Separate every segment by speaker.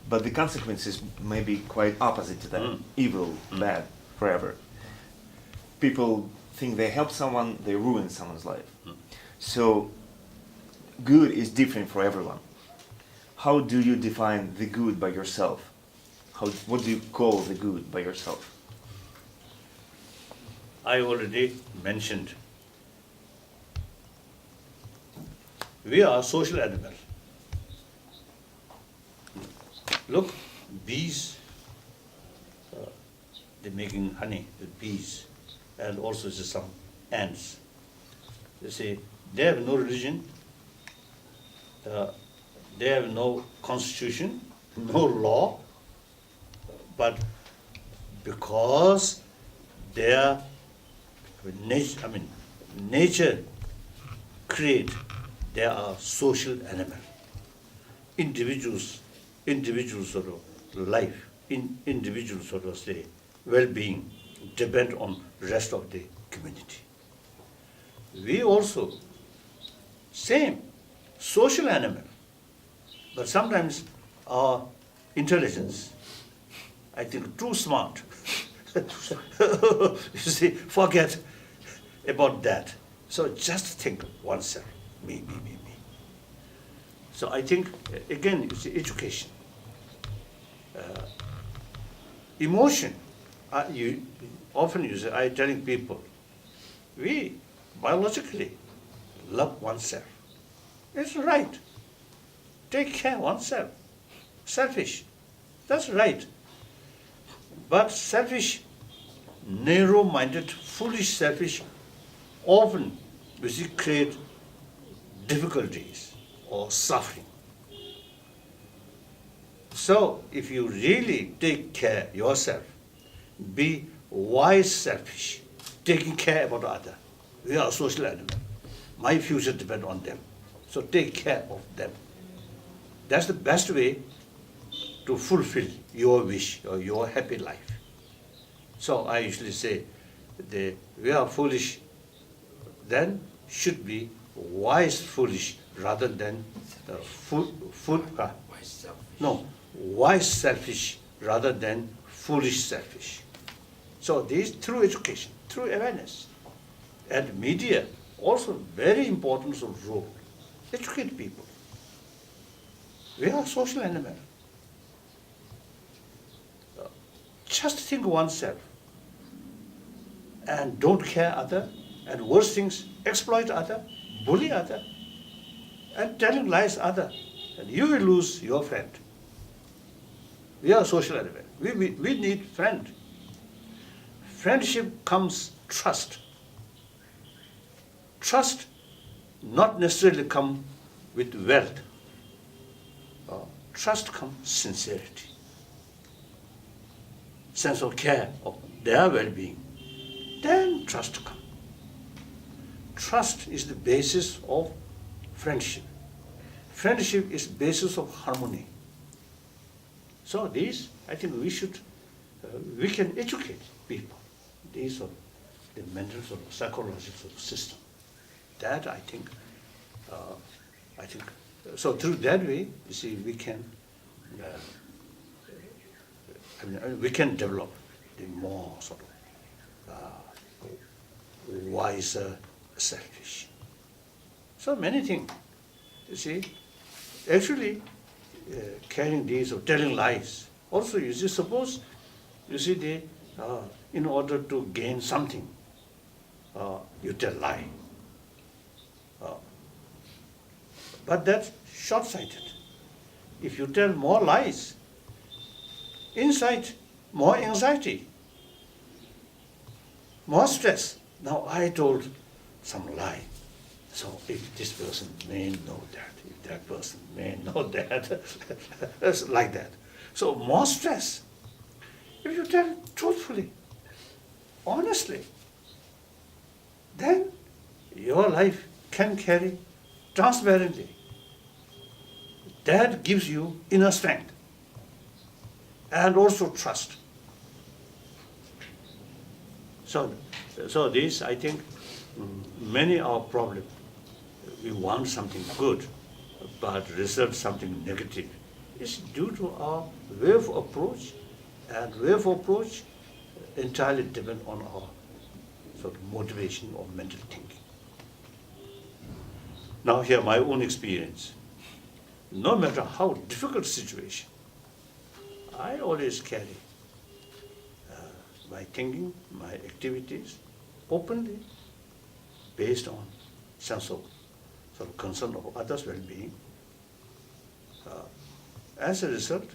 Speaker 1: but the consequences may be quite opposite to that. Evil, bad, forever. People think they help someone, they ruin someone's life. So good is different for everyone. How do you define the good by yourself? What do you call the good by yourself?
Speaker 2: I already mentioned. We are social animals. Look, bees, they're making honey with bees, and also some ants. You see, they have no religion, they have no constitution, no law, but because their nature create, they are social animal. Individuals sort of life, individual sort of say well-being depend on rest of the community. We also same social animal, but sometimes our intelligence, I think, too smart. You see, forget about that. So just think oneself, me. So I think, again, you see, education. Emotion, often I telling people, we biologically love oneself. It's right. Take care of oneself. Selfish, that's right. But selfish, narrow-minded, foolish selfish, often create difficulties or suffering. So if you really take care yourself, be wise selfish, taking care about other. We are a social animal. My future depends on them. So take care of them. That's the best way to fulfill your wish or your happy life. So I usually say, we are foolish, then should be wise foolish rather than wise selfish rather than foolish selfish. So this through education, through awareness, and media also very important sort of role. Educate people. We are social animal. Just think oneself and don't care other, and worse things, exploit other, bully other, and telling lies other, and you will lose your friend. We are social animal. We need friend. Friendship comes trust. Trust not necessarily come with wealth. Trust comes sincerity. Sense of care of their well-being. Then trust comes. Trust is the basis of friendship. Friendship is the basis of harmony. So these, I think we can educate people. These are the mental sort of psychological system. That I think, so through that way, you see, we can develop the more sort of wiser selfish. So many things, you see, actually carrying these or telling lies. Also, you see, suppose, you see, in order to gain something, you tell lie. But that's short-sighted. If you tell more lies, inside, more anxiety, more stress. Now I told some lie. So if this person may know that, if that person may know that, it's like that. So more stress. If you tell truthfully, honestly, then your life can carry transparently. That gives you inner strength and also trust. So this, I think, many are problems. We want something good, but result something negative. is due to our way of approach, and way of approach entirely depend on our sort of motivation or mental thinking. Now here my own experience. No matter how difficult situation, I always carry my thinking, my activities openly based on sense of sort of concern of others' well-being. As a result,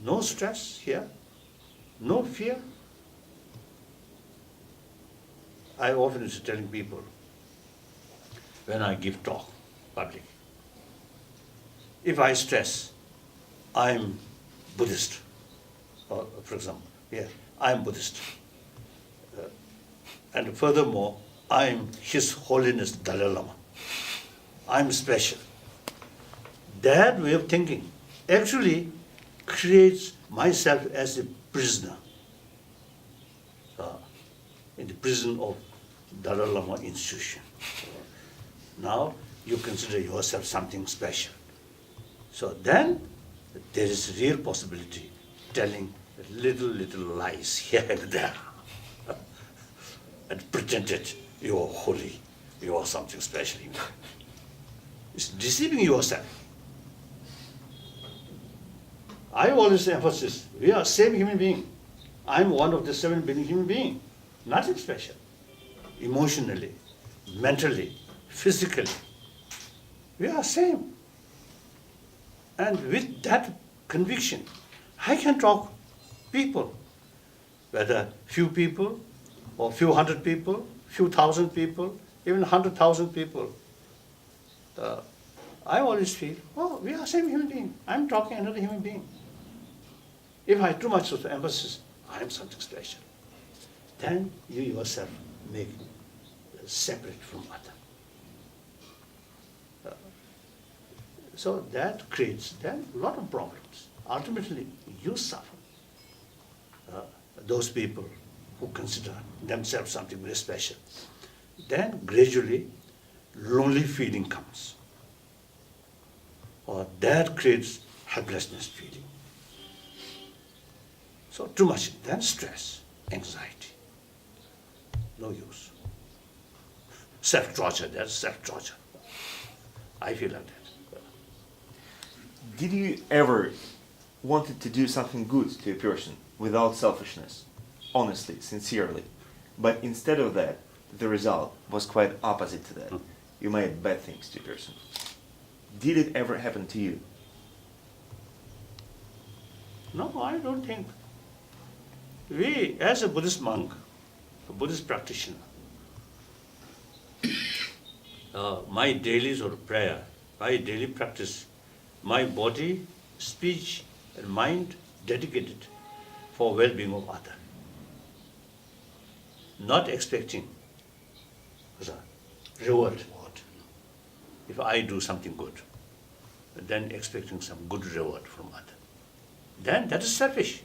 Speaker 2: no stress here, no fear. I often used to telling people when I give talk public, if I stress I'm Buddhist, or for example, I'm Buddhist, and furthermore, I'm His Holiness Dalai Lama. I'm special. That way of thinking actually creates myself as a prisoner in the prison of Dalai Lama institution. Now you consider yourself something special. So then there is real possibility telling little lies here and there and pretended you are holy, you are something special. It's deceiving yourself. I always emphasize, we are same human being. I'm one of the 7 billion human beings. Nothing special. Emotionally, mentally, physically. We are same. And with that conviction, I can talk people, whether few people or few hundred people, few thousand people, even 100,000 people. I always feel, oh, we are same human being. I'm talking another human being. If I too much of emphasis, I am something special, then you yourself make separate from other. So that creates then a lot of problems. Ultimately, you suffer. Those people who consider themselves something very special. Then gradually, lonely feeling comes. Or that creates helplessness feeling. So too much, then stress, anxiety. No use. Self-torture, that's self-torture. I feel like that.
Speaker 1: Did you ever wanted to do something good to a person without selfishness, honestly, sincerely, but instead of that, the result was quite opposite to that? You made bad things to a person. Did it ever happen to you?
Speaker 2: No, I don't think. We, as a Buddhist monk, a Buddhist practitioner, my daily sort of prayer, my daily practice, my body, speech, and mind dedicated for well-being of others. Not expecting reward. If I do something good, then expecting some good reward from others. Then that is selfish.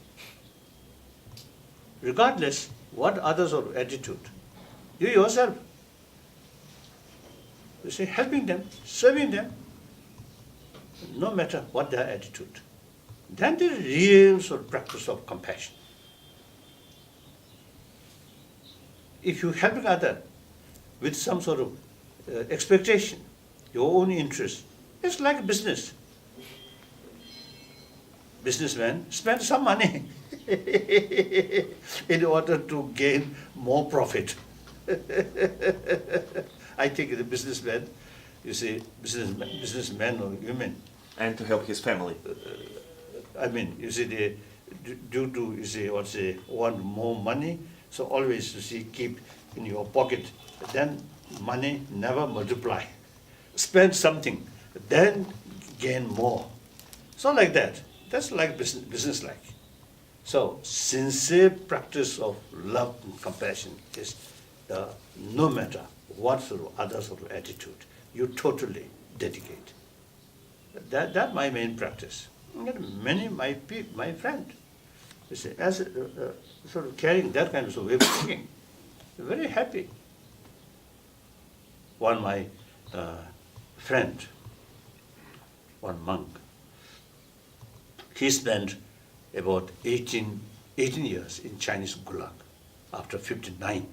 Speaker 2: Regardless what others are attitude, you yourself, you say helping them, serving them, no matter what their attitude. Then there is real sort of practice of compassion. If you help others with some sort of expectation, your own interest, it's like business. Businessmen spend some money in order to gain more profit. I think the businessmen, you see, businessmen or women.
Speaker 1: And to help his family.
Speaker 2: I mean, you see, they, due to, you see, what say, want more money, so always, you see, keep in your pocket. Then money never multiply. Spend something, then gain more. So like that. That's like business-like. So sincere practice of love and compassion is no matter what sort of other sort of attitude, you totally dedicate. That's my main practice. Many my friend, you see, as sort of carrying that kind of way of thinking, very happy. One my friend, one monk, he spent about 18 years in Chinese Gulag after 59.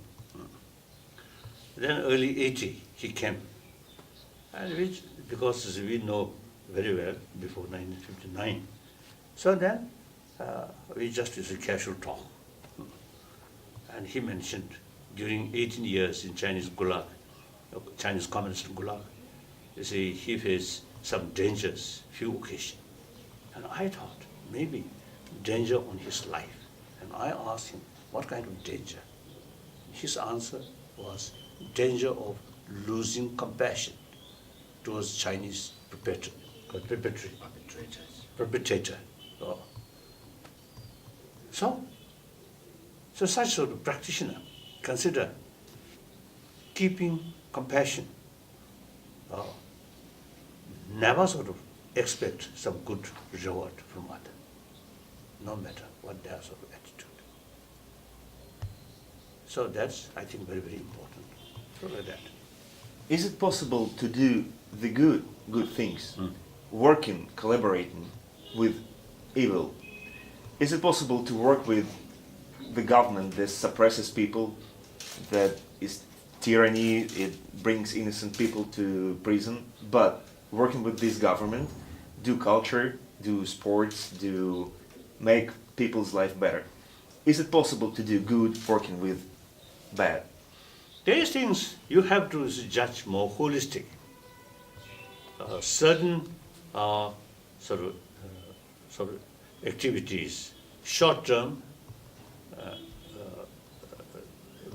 Speaker 2: Then early 80, he came. And which, because as we know very well, before 1959. So then, we just used a casual talk. And he mentioned during 18 years in Chinese Gulag, Chinese Communist Gulag, you see, he faced some dangers, few occasions. And I thought, maybe danger on his life. And I asked him, what kind of danger? His answer was danger of losing compassion towards Chinese perpetrator. Oh. So such sort of practitioner consider keeping compassion. Never sort of expect some good reward from others, no matter what their sort of attitude. So that's, I think, very, very important. So like that.
Speaker 1: Is it possible to do the good things, working, collaborating with evil? Is it possible to work with the government that suppresses people, that is tyranny, it brings innocent people to prison, but working with this government, do culture, do sports, do make people's life better? Is it possible to do good working with bad?
Speaker 2: These things you have to judge more holistic. Certain sort of activities, short term,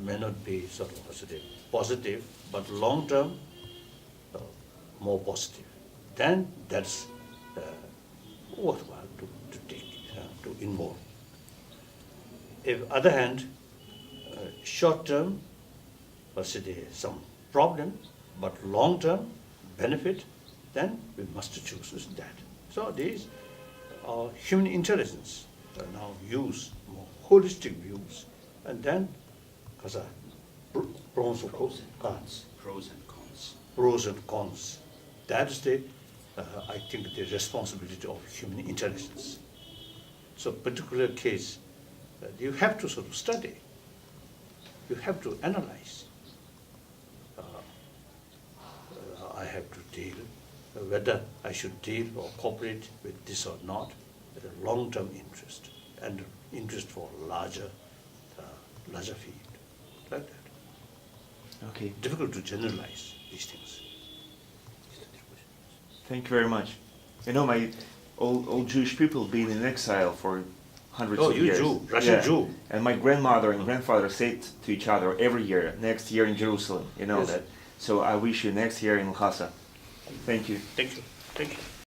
Speaker 2: may not be sort of positive, but long term, more positive. Then that's worthwhile to take, to involve. If other hand, short term, some problem, but long term benefit, then we must choose that. So these are human intelligence now use more holistic views, and then because pros and cons. Pros and cons. That's the I think the responsibility of human intelligence. So particular case, you have to sort of study. You have to analyze. I have to deal whether I should deal or cooperate with this or not, with a long-term interest and interest for larger field, like that.
Speaker 1: Okay.
Speaker 2: Difficult to generalize these things.
Speaker 1: Thank you very much. You know, my old Jewish people been in exile for hundreds of years.
Speaker 2: Oh, you Jew, Russian Jew.
Speaker 1: And my grandmother and grandfather said to each other every year, next year in Jerusalem, you know
Speaker 2: Yes.
Speaker 1: that. So I wish you next year in Lhasa. Thank you.
Speaker 2: Thank you. Thank you.